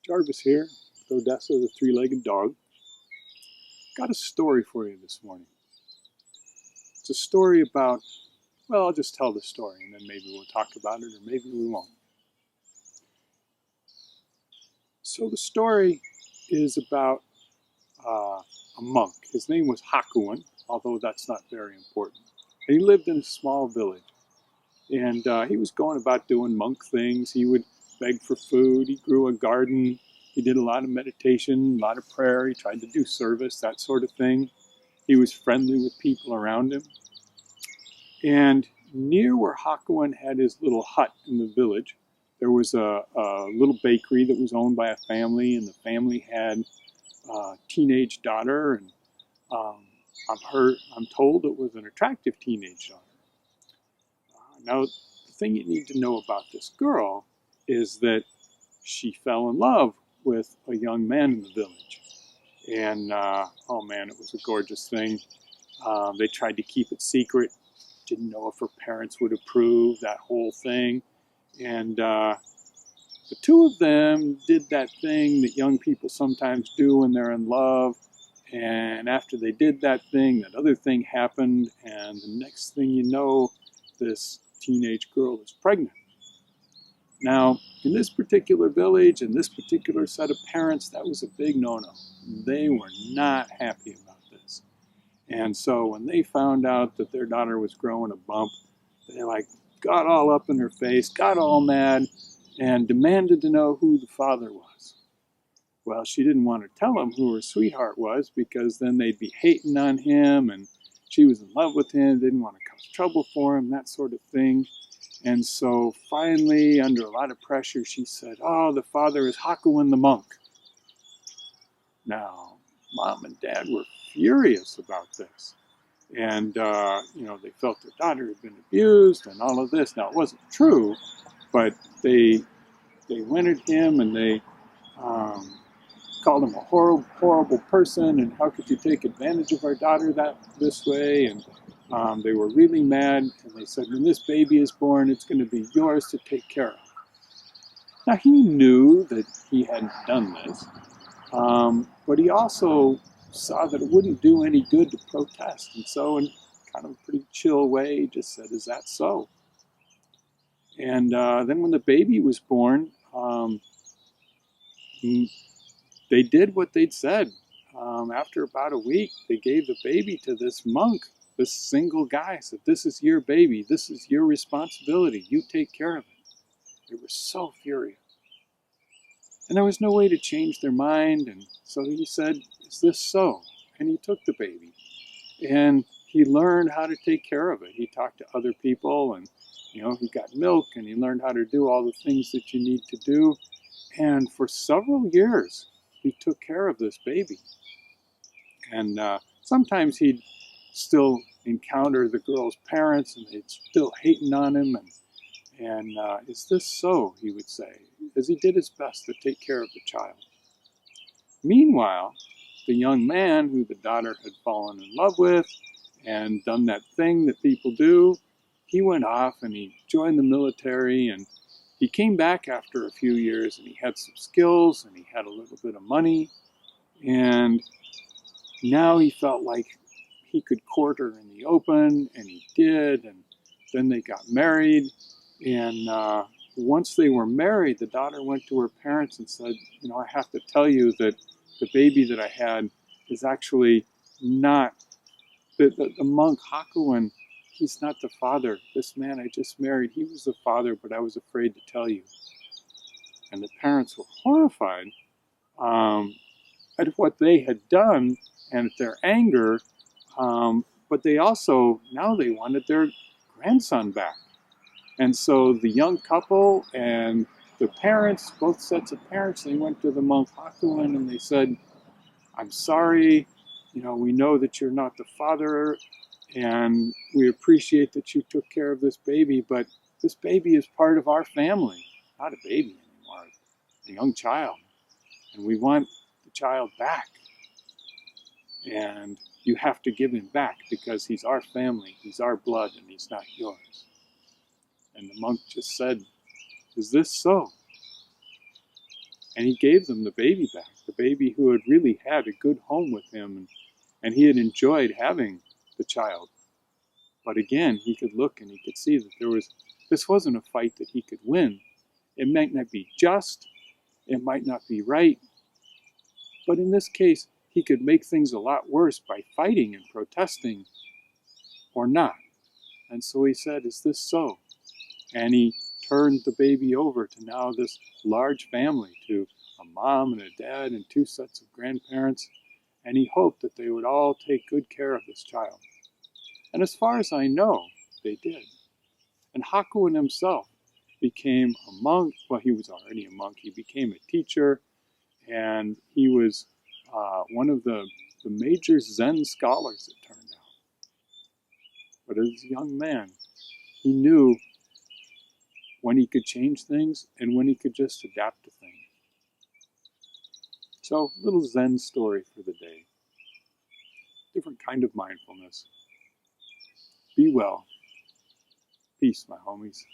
Jarvis here, with Odessa the three-legged dog. Got a story for you this morning. It's a story about, well, I'll just tell the story and then maybe we'll talk about it or maybe we won't. So the story is about a monk. His name was Hakuin, although that's not very important. And he lived in a small village. And he was going about doing monk things. He would beg for food. He grew a garden. He did a lot of meditation, a lot of prayer. He tried to do service, that sort of thing. He was friendly with people around him. And near where Hakuin had his little hut in the village, there was a little bakery that was owned by a family, and the family had a teenage daughter, and I'm told it was an attractive teenage daughter. Now, the thing you need to know about this girl is that she fell in love with a young man in the village. And, oh man, it was a gorgeous thing. They tried to keep it secret, didn't know if her parents would approve, that whole thing. And the two of them did that thing that young people sometimes do when they're in love. And after they did that thing, that other thing happened. And the next thing you know, this teenage girl is pregnant. Now, in this particular village, in this particular set of parents, that was a big no-no. They were not happy about this. And so when they found out that their daughter was growing a bump, they got all up in her face, got all mad, and demanded to know who the father was. Well, she didn't want to tell him who her sweetheart was because then they'd be hating on him, and she was in love with him, didn't want to cause trouble for him, that sort of thing. And so finally, under a lot of pressure, she said, "Oh, the father is Hakuin the monk." Now, mom and dad were furious about this. And, they felt their daughter had been abused and all of this. Now, it wasn't true, but they went at him and they called him a horrible, horrible person, and how could you take advantage of our daughter this way? And they were really mad, and they said, when this baby is born, it's going to be yours to take care of. Now, he knew that he hadn't done this, but he also saw that it wouldn't do any good to protest, and so in kind of a pretty chill way, he just said, "Is that so?" And then when the baby was born, they did what they'd said. After about a week, they gave the baby to this monk, this single guy, said, "This is your baby. This is your responsibility. You take care of it." They were so furious. And there was no way to change their mind. And so he said, "Is this so?" And he took the baby. And he learned how to take care of it. He talked to other people, and he got milk, and he learned how to do all the things that you need to do. And for several years, he took care of this baby. And sometimes he'd still encounter the girl's parents, and they'd still hating on him. And "Is this so?" he would say, as he did his best to take care of the child. Meanwhile, the young man who the daughter had fallen in love with and done that thing that people do, he went off and he joined the military, and he came back after a few years, and he had some skills and he had a little bit of money, and now he felt like he could court her in the open, and he did, and then they got married. And once they were married, the daughter went to her parents and said, "I have to tell you that the baby that I had is actually not, the monk Hakuin, he's not the father. This man I just married, he was the father, but I was afraid to tell you." And the parents were horrified at what they had done and at their anger, but they also, now they wanted their grandson back. And so the young couple and the parents, both sets of parents, they went to the monk Hakuin and they said, "I'm sorry, we know that you're not the father, and we appreciate that you took care of this baby, but this baby is part of our family, not a baby anymore, a young child, and we want the child back. And you have to give him back because he's our family, he's our blood, and he's not yours." And the monk just said, "Is this so?" And he gave them the baby back, the baby who had really had a good home with him, and he had enjoyed having the child. But again, he could look and he could see that this wasn't a fight that he could win. It might not be just, it might not be right, but in this case, he could make things a lot worse by fighting and protesting or not. And so he said, "Is this so?" And he turned the baby over to now this large family, to a mom and a dad and 2 sets of grandparents, and he hoped that they would all take good care of this child. And as far as I know, they did. And Hakuin himself became a monk. Well, he was already a monk. He became a teacher, and he was one of the major Zen scholars, it turned out. But as a young man, he knew when he could change things and when he could just adapt to things. So, little Zen story for the day. Different kind of mindfulness. Be well. Peace, my homies.